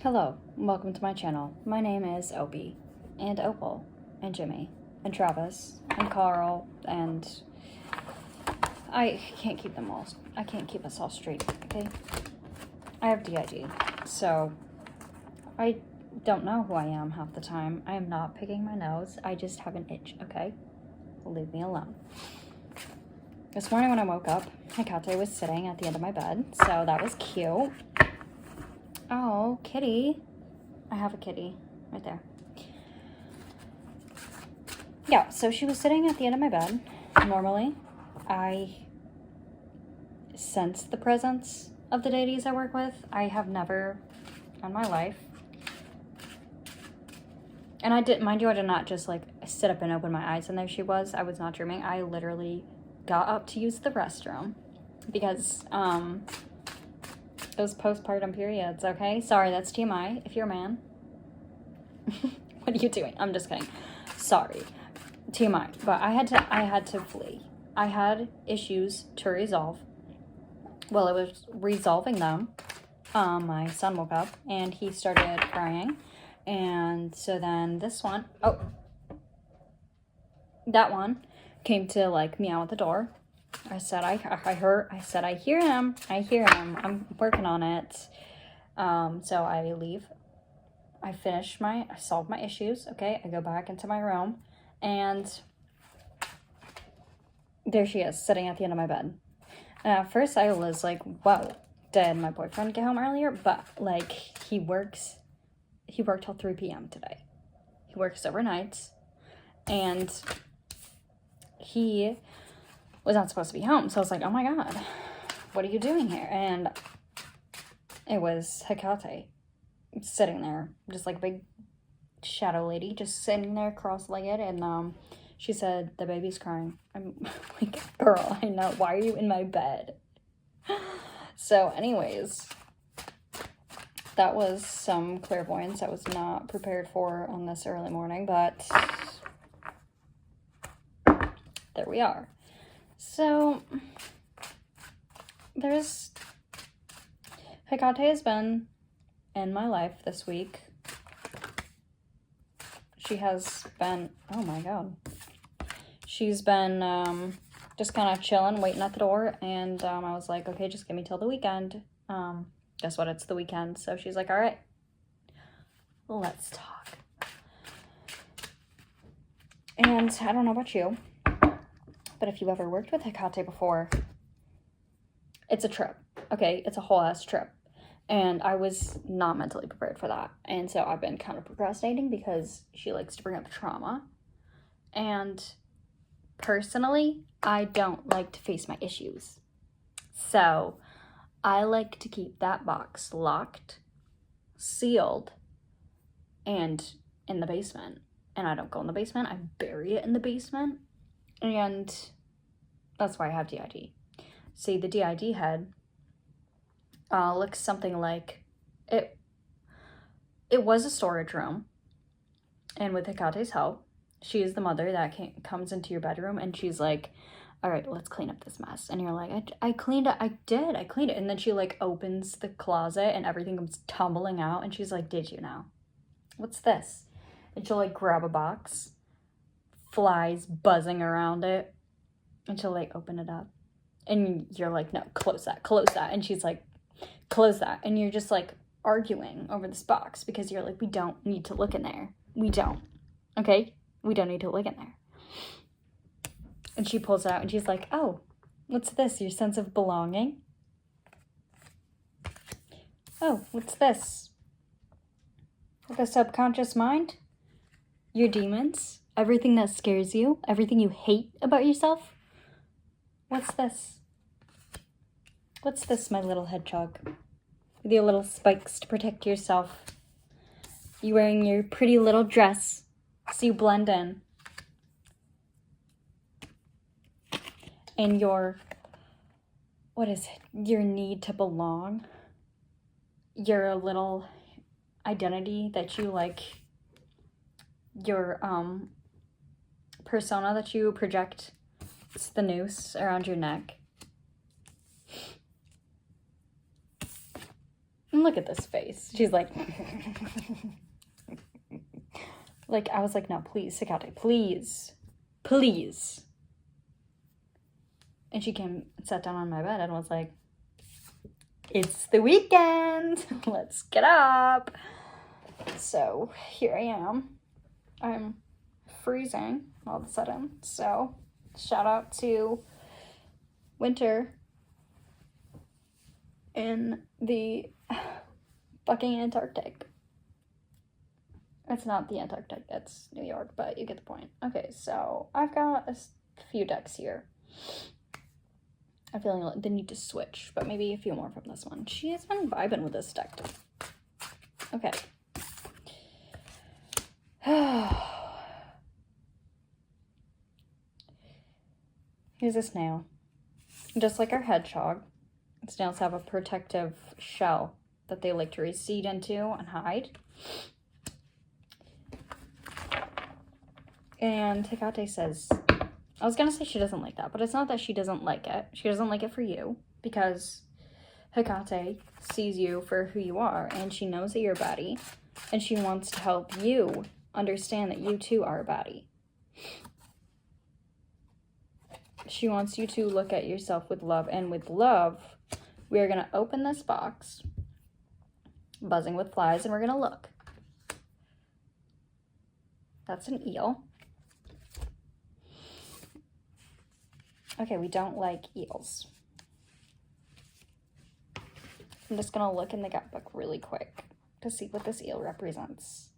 Hello, welcome to my channel. My name is Opie, and Opal, and Jimmy, and Travis, and Carl, and I can't keep them all. I can't keep us all straight, okay? I have DID, so I don't know who I am half the time. I am not picking my nose. I just have an itch, okay? Leave me alone. This morning when I woke up, Hecate was sitting at the end of my bed, so that was cute. Oh, kitty. I have a kitty right there. Yeah, so she was sitting at the end of my bed. Normally, I sense the presence of the deities I work with. I have never in my life. And I did, mind you, I did not just like sit up and open my eyes and there she was. I was not dreaming. I literally got up to use the restroom because it was postpartum periods, okay? Sorry, that's TMI if you're a man. What are you doing? I'm just kidding. Sorry. TMI. But I had to flee. I had issues to resolve. Well, I was resolving them. My son woke up and he started crying. And so then this one, that one came to like meow at the door. I said, I hear him. I'm working on it. So I leave. I solve my issues. Okay. I go back into my room and there she is sitting at the end of my bed. And at first I was like, whoa, did my boyfriend get home earlier? But like he worked till 3 p.m. today. He works overnights and he was not supposed to be home. So I was like, oh my God, what are you doing here? And it was Hecate sitting there, just like a big shadow lady, just sitting there cross-legged. And she said, the baby's crying. I'm like, girl, I know. Why are you in my bed? So anyways, that was some clairvoyance I was not prepared for on this early morning, but there we are. So Hecate has been in my life this week. She has been, oh my God. She's been just kind of chilling, waiting at the door. And I was like, okay, just give me till the weekend. Guess what? It's the weekend. So she's like, all right, let's talk. And I don't know about you, but if you've ever worked with Hecate before, it's a trip. Okay, it's a whole ass trip. And I was not mentally prepared for that. And so I've been kind of procrastinating because she likes to bring up trauma. And personally, I don't like to face my issues. So I like to keep that box locked, sealed, and in the basement. And I don't go in the basement. I bury it in the basement. And that's why I have DID. See, the DID head looks something like it. It was a storage room, and with Hecate's help, she is the mother that comes into your bedroom, and she's like, "All right, let's clean up this mess." And you're like, "I cleaned it. I cleaned it." And then she like opens the closet, and everything comes tumbling out, and she's like, "Did you now? What's this?" And she'll like grab a box, flies buzzing around it, and she'll like open it up, and you're like, "No, close that," and she's like, close that. And you're just like arguing over this box because you're like, we don't need to look in there. We don't. Okay? We don't need to look in there. And she pulls it out and she's like, oh, what's this? Your sense of belonging? Oh, what's this? The subconscious mind? Your demons? Everything that scares you? Everything you hate about yourself? What's this? What's this, my little hedgehog? With your little spikes to protect yourself. You wearing your pretty little dress so you blend in. And your, what is it? Your need to belong. Your little identity that you like. Your persona that you project. It's the noose around your neck. And look at this face. She's like... Like, I was like, no, please, Hecate, please. Please. And she came and sat down on my bed and was like, it's the weekend. Let's get up. So here I am. I'm freezing all of a sudden. So shout out to winter in the fucking Antarctic. It's not the Antarctic, it's New York, but you get the point. Okay, so I've got a few decks here. I'm feeling like the need to switch, but maybe a few more from this one. She has been vibing with this deck. Okay. Here's a snail. Just like our hedgehog, snails have a protective shell that they like to recede into and hide. And Hecate says, I was going to say she doesn't like that, but it's not that she doesn't like it. She doesn't like it for you because Hecate sees you for who you are and she knows that you're a baddie and she wants to help you understand that you too are a baddie. She wants you to look at yourself with love, and with love, we are going to open this box, buzzing with flies, and we're going to look. That's an eel. Okay, we don't like eels. I'm just going to look in the gut book really quick to see what this eel represents.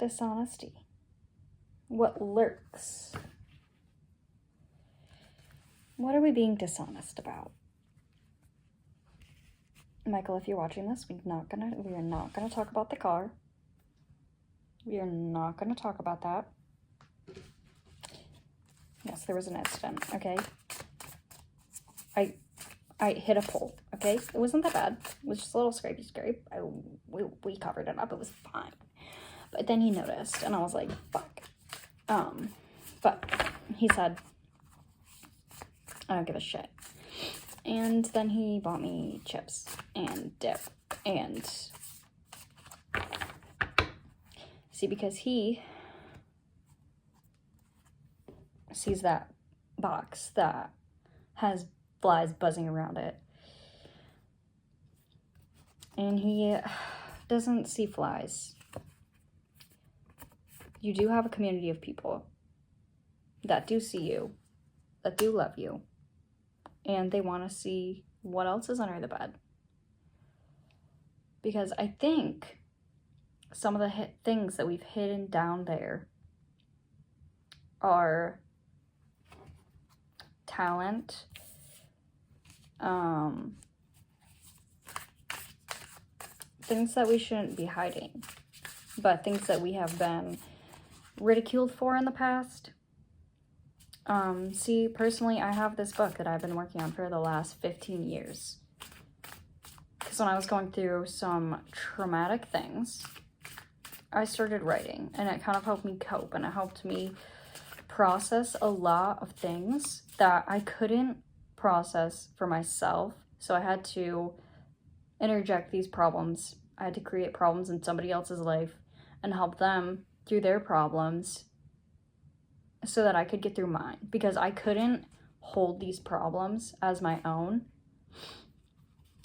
Dishonesty. What lurks? What are we being dishonest about? Michael, if you're watching this, we are not gonna talk about the car. We are not gonna talk about that. Yes, there was an incident, okay? I hit a pole, okay? It wasn't that bad. It was just a little scrapey scrape. We covered it up. It was fine. But then he noticed, and I was like, fuck. But he said, I don't give a shit. And then he bought me chips and dip and see, because he sees that box that has flies buzzing around it, and he doesn't see flies. You do have a community of people that do see you, that do love you, and they want to see what else is under the bed. Because I think some of the things that we've hidden down there are talent, things that we shouldn't be hiding, but things that we have been ridiculed for in the past. See, personally, I have this book that I've been working on for the last 15 years. Because when I was going through some traumatic things, I started writing, and it kind of helped me cope, and it helped me process a lot of things that I couldn't process for myself. So I had to interject these problems. I had to create problems in somebody else's life and help them through their problems so that I could get through mine, because I couldn't hold these problems as my own.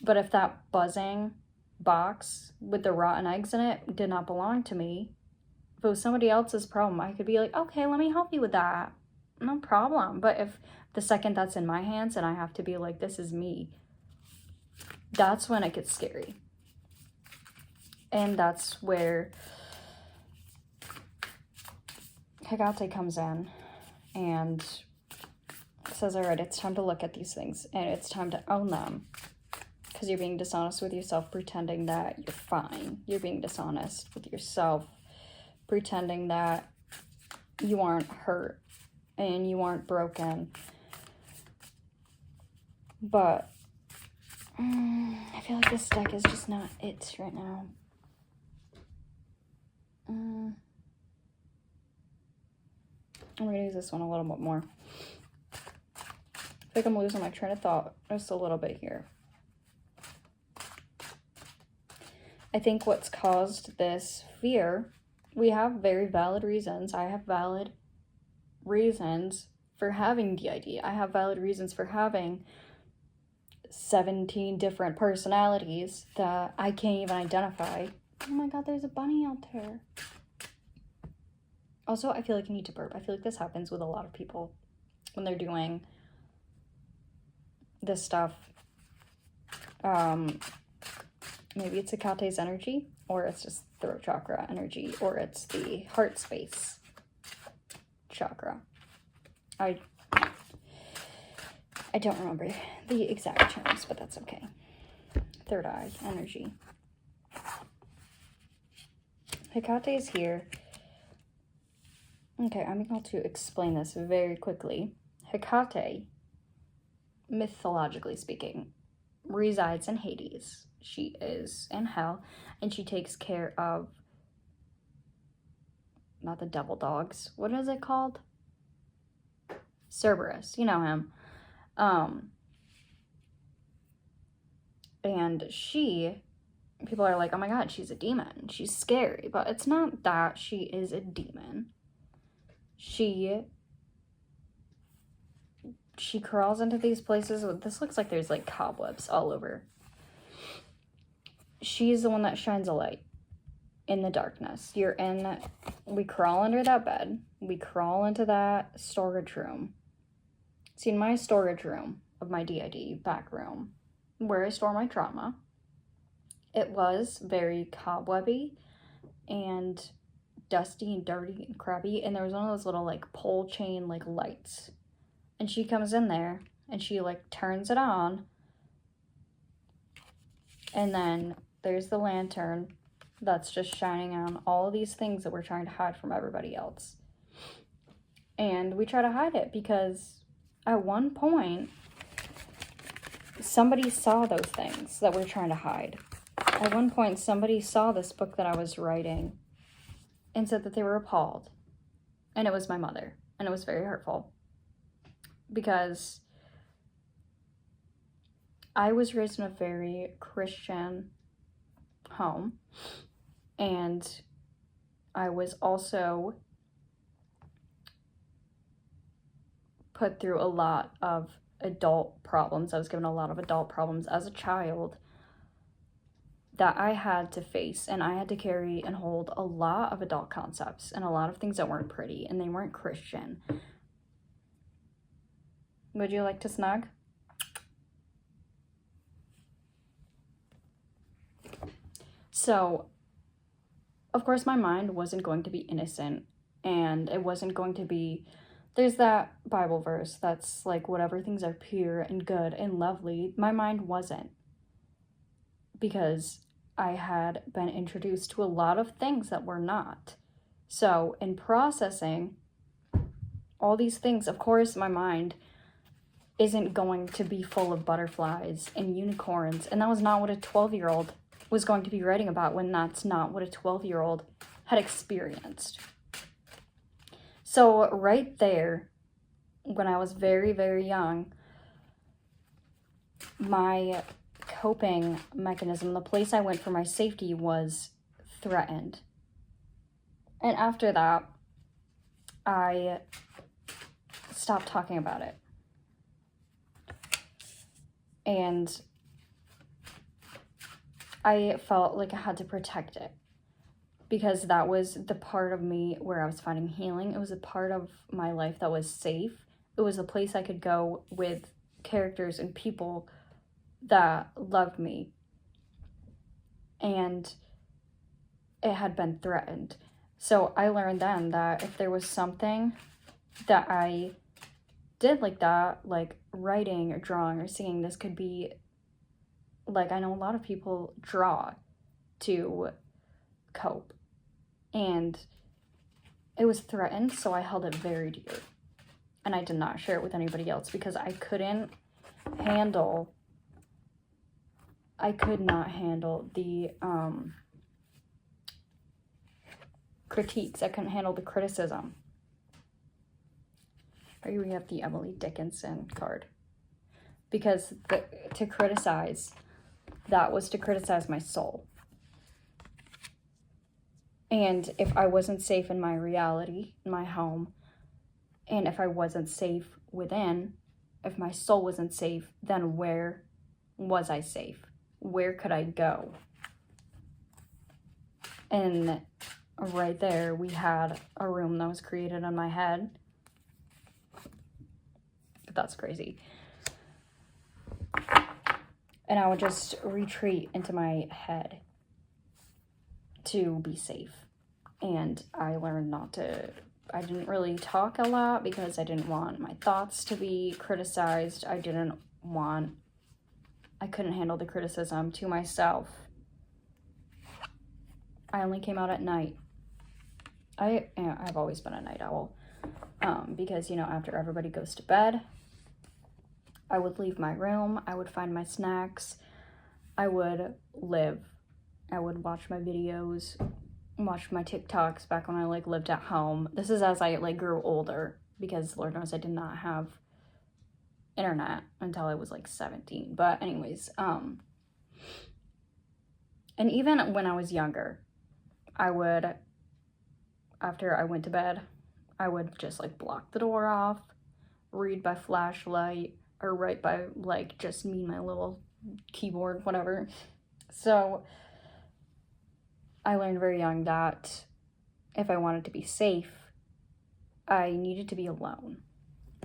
But if that buzzing box with the rotten eggs in it did not belong to me, if it was somebody else's problem, I could be like, okay, let me help you with that. No problem. But if the second that's in my hands and I have to be like, this is me, that's when it gets scary. And that's where Hecate comes in and says, all right, it's time to look at these things and it's time to own them, because you're being dishonest with yourself, pretending that you're fine. You're being dishonest with yourself, pretending that you aren't hurt and you aren't broken. But I feel like this deck is just not it right now. I'm going to use this one a little bit more. I think I'm losing my train of thought just a little bit here. I think what's caused this fear, we have very valid reasons. I have valid reasons for having DID. I have valid reasons for having 17 different personalities that I can't even identify. Oh my god, there's a bunny out there. Also, I feel like I need to burp. I feel like this happens with a lot of people when they're doing this stuff. Maybe it's Hecate's energy, or it's just throat chakra energy, or it's the heart space chakra. I don't remember the exact terms, but that's okay. Third eye energy. Hecate is here. Okay, I'm going to explain this very quickly. Hecate, mythologically speaking, resides in Hades. She is in hell, and she takes care of, not the devil dogs, what is it called? Cerberus, you know him. And people are like, oh my god, she's a demon, she's scary, but it's not that she is a demon. She crawls into these places with, this looks like there's like cobwebs all over. She's the one that shines a light in the darkness. We crawl under that bed, we crawl into that storage room. See, in my storage room of my DID back room, where I store my trauma, it was very cobwebby and dusty and dirty and crappy, and there was one of those little like pole chain like lights, and she comes in there and she like turns it on, and then there's the lantern that's just shining on all of these things that we're trying to hide from everybody else. And we try to hide it because at one point somebody saw those things that we're trying to hide. At one point somebody saw this book that I was writing and said that they were appalled. And it was my mother. And it was very hurtful. Because I was raised in a very Christian home. And I was also put through a lot of adult problems. I was given a lot of adult problems as a child that I had to face, and I had to carry and hold a lot of adult concepts and a lot of things that weren't pretty and they weren't Christian. Would you like to snug? So, of course, my mind wasn't going to be innocent, and it wasn't going to be, there's that Bible verse that's like, whatever things are pure and good and lovely. My mind wasn't, because I had been introduced to a lot of things that were not. So in processing all these things, of course, my mind isn't going to be full of butterflies and unicorns. And that was not what a 12-year-old was going to be writing about, when that's not what a 12-year-old had experienced. So right there, when I was very, very young, my coping mechanism, the place I went for my safety, was threatened. And after that, I stopped talking about it. And I felt like I had to protect it, because that was the part of me where I was finding healing. It was a part of my life that was safe. It was a place I could go with characters and people that loved me. And it had been threatened. So I learned then that if there was something that I did like that, like writing or drawing or singing, this could be, like, I know a lot of people draw to cope. And it was threatened, so I held it very dear. And I did not share it with anybody else, because I could not handle the critiques. I couldn't handle the criticism. Here we have the Emily Dickinson card. Because to criticize, that was to criticize my soul. And if I wasn't safe in my reality, in my home, and if I wasn't safe within, if my soul wasn't safe, then where was I safe? Where could I go? And right there, we had a room that was created in my head. That's crazy. And I would just retreat into my head to be safe. And I learned not to, I didn't really talk a lot because I didn't want my thoughts to be criticized. I couldn't handle the criticism to myself. I only came out at night. I've always been a night owl. Because, you know, after everybody goes to bed, I would leave my room, I would find my snacks, I would live. I would watch my videos, watch my TikToks back when I, like, lived at home. This is as I, like, grew older, because Lord knows I did not have internet until I was, like, 17. But anyways, and even when I was younger, I would, after I went to bed, I would just, like, block the door off, read by flashlight, or write by, like, just me and my little keyboard, whatever. So I learned very young that if I wanted to be safe, I needed to be alone.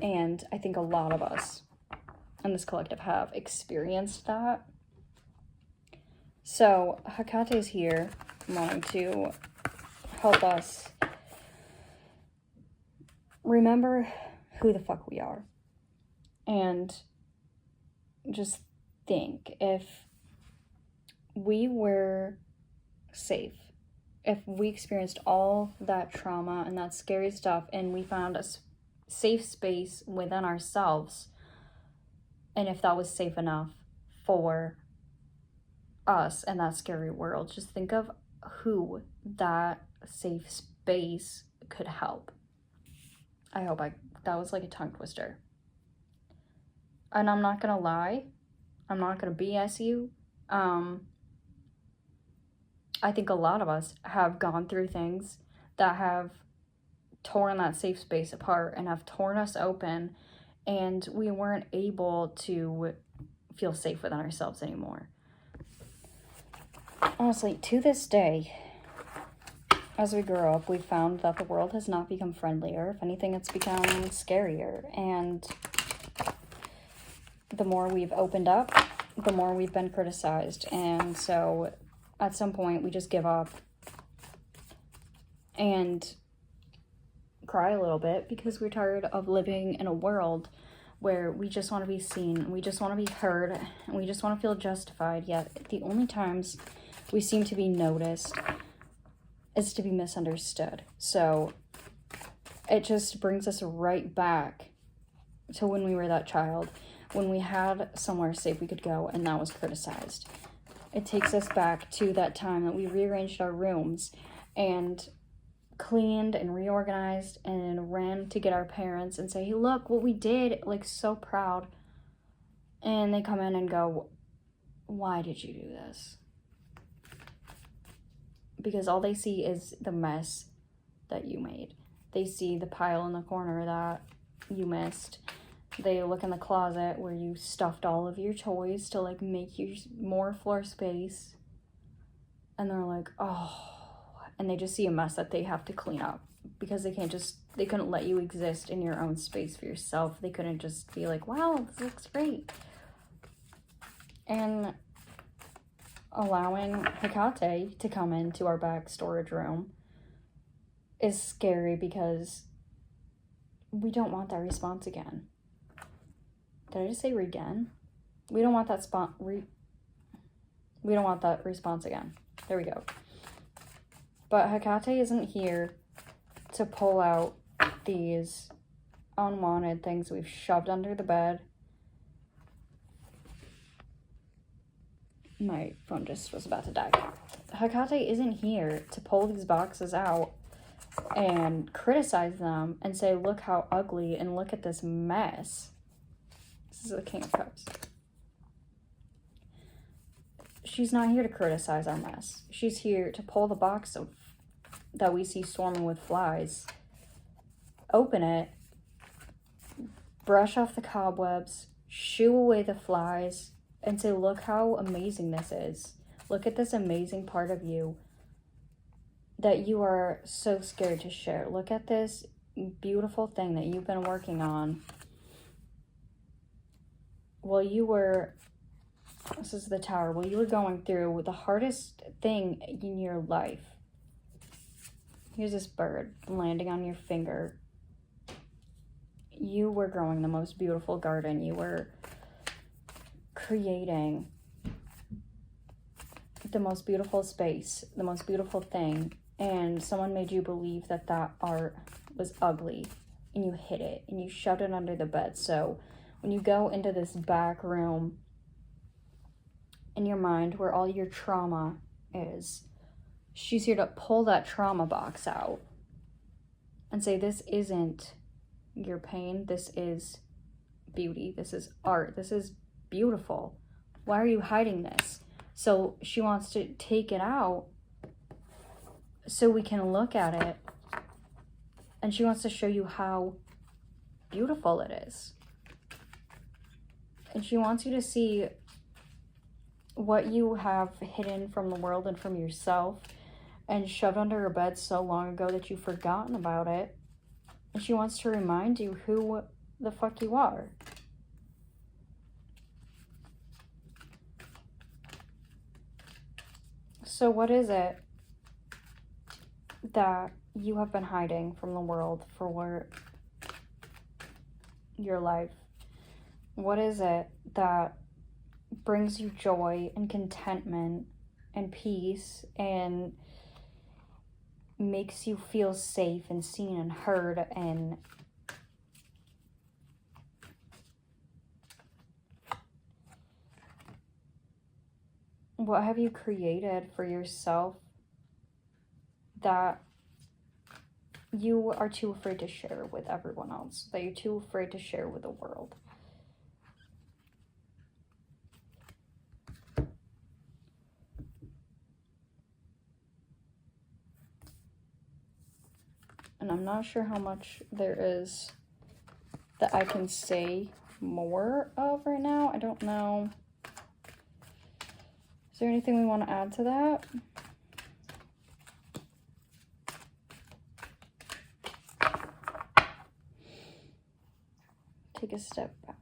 And I think a lot of us in this collective have experienced that. So Hecate is here wanting to help us remember who the fuck we are. And just think, if we were safe, if we experienced all that trauma and that scary stuff and we found a safe space within ourselves, and if that was safe enough for us in that scary world, just think of who that safe space could help. I hope that was like a tongue twister. And I'm not gonna lie, I'm not gonna BS you. I think a lot of us have gone through things that have torn that safe space apart and have torn us open, and we weren't able to feel safe within ourselves anymore. Honestly, to this day, as we grow up, we found that the world has not become friendlier. If anything, it's become scarier. And the more we've opened up, the more we've been criticized. And so at some point, we just give up and cry a little bit because we're tired of living in a world where we just want to be seen, we just want to be heard, and we just want to feel justified. Yet the only times we seem to be noticed is to be misunderstood. So it just brings us right back to when we were that child, when we had somewhere safe we could go and that was criticized. It takes us back to that time that we rearranged our rooms and cleaned and reorganized and ran to get our parents and say, hey, look what we did, like, so proud. And they come in and go, why did you do this? Because all they see is the mess that you made. They see the pile in the corner that you missed. They look in the closet where you stuffed all of your toys to, like, make you more floor space. And they're like, oh. And they just see a mess that they have to clean up. Because they couldn't let you exist in your own space for yourself. They couldn't just be like, wow, this looks great. And allowing Hecate to come into our back storage room is scary because we don't want that response again. Did I just say again? We don't want that we don't want that response again. There we go. But Hecate isn't here to pull out these unwanted things we've shoved under the bed. My phone just was about to die. Hecate isn't here to pull these boxes out and criticize them and say, look how ugly and look at this mess. This is the King of Cups. She's not here to criticize our mess. She's here to pull the box of that we see swarming with flies. Open it, brush off the cobwebs, shoo away the flies, and say, look how amazing this is. Look at this amazing part of you that you are so scared to share. Look at this beautiful thing that you've been working on. While you were, this is the tower, while you were going through the hardest thing in your life. Here's this bird landing on your finger. You were growing the most beautiful garden. You were creating the most beautiful space, the most beautiful thing. And someone made you believe that that art was ugly. And you hid it. And you shoved it under the bed. So when you go into this back room in your mind where all your trauma is, she's here to pull that trauma box out and say, this isn't your pain. This is beauty. This is art. This is beautiful. Why are you hiding this? So she wants to take it out so we can look at it. And she wants to show you how beautiful it is. And she wants you to see what you have hidden from the world and from yourself and shoved under her bed so long ago that you've forgotten about it. And she wants to remind you who the fuck you are. So what is it that you have been hiding from the world for your life? What is it that brings you joy and contentment and peace and makes you feel safe and seen and heard? And what have you created for yourself that you are too afraid to share with everyone else, that you're too afraid to share with the world? And I'm not sure how much there is that I can say more of right now. I don't know. Is there anything we want to add to that? Take a step back.